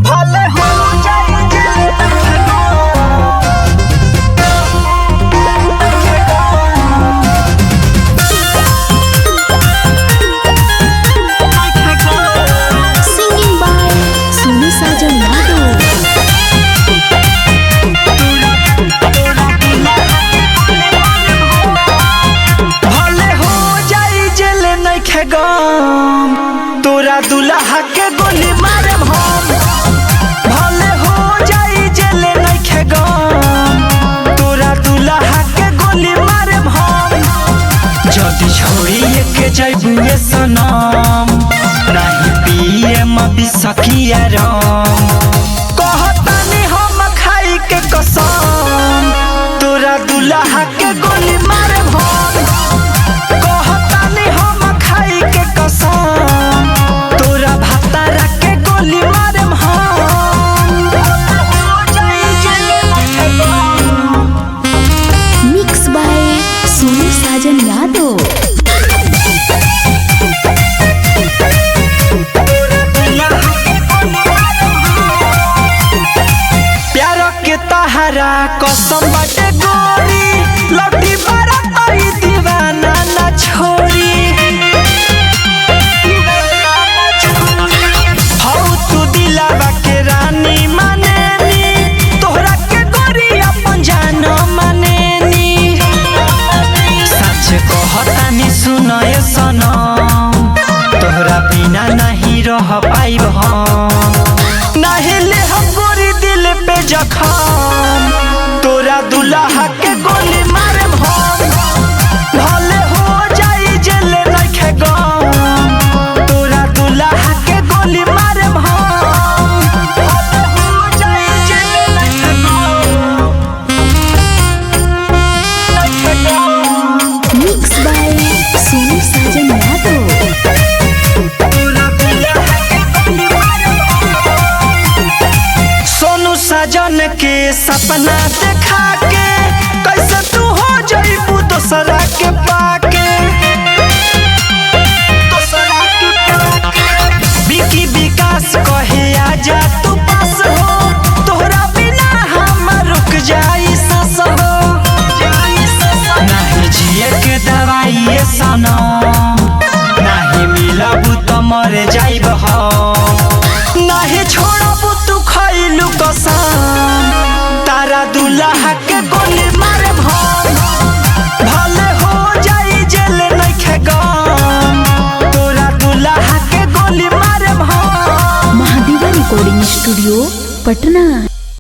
भले हो जाए Singing by Sonu Sajan Yadav। भले हो जाए जेल नइखे गम तोरा दुल्हा के गोली मारे हम। भले हो जाए जेल नइखे गम तोरा दुल्हा के गोली मारे हम। जदी छोड़िए के जइबुए सनम नहीं पिए मबी सकिया राम। कहतानी हम खाई के कसम तोरा दुल्हा के गोली मारे हम। कहतानी हम खाई के कसम तोरा भातारा के गोली मारे हम। Mixed by Sonu Sajan Yadav। प्यार के तहरा कसम बाटे गोरी लौटी बरतई दीवाना ना छोड़ी। हौ तू दिलावा के रानी मानेनी तोहरा के गोरी अपन जान मानेनी। सच कहतानी सुनए सनम तोहरा बिना नहीं रह पाइब हम। नहीं ले हम गोरी दिल पे जखम तोरा दुल्हा के गोली मारे हम। भले हो जाई जेल नइखे गम तोरा दुल्हा के गोली मारे हम। भले हो जाई जेल नइखे गम। Mixed by Sonu Sajan Yadav। Sonu साजन के सपना देखा के कैसे तू हो जाइबू दोसरा के पाके। विकी विकास कहे आजा तू पास हो तोहरा बिना हम रुक जाई सांस हो। नहीं जिए के दवाई सनम नहीं मिलबू तो मर जाइब हम। नहीं छोड़बू तू खइलू कसम तारा दुल्हा के गोली मारे हम। भले हो जाई जेल नइखे गम तोरा दुल्हा के गोली मारे हम। महादेवा रिकॉर्डिंग स्टूडियो, पटना।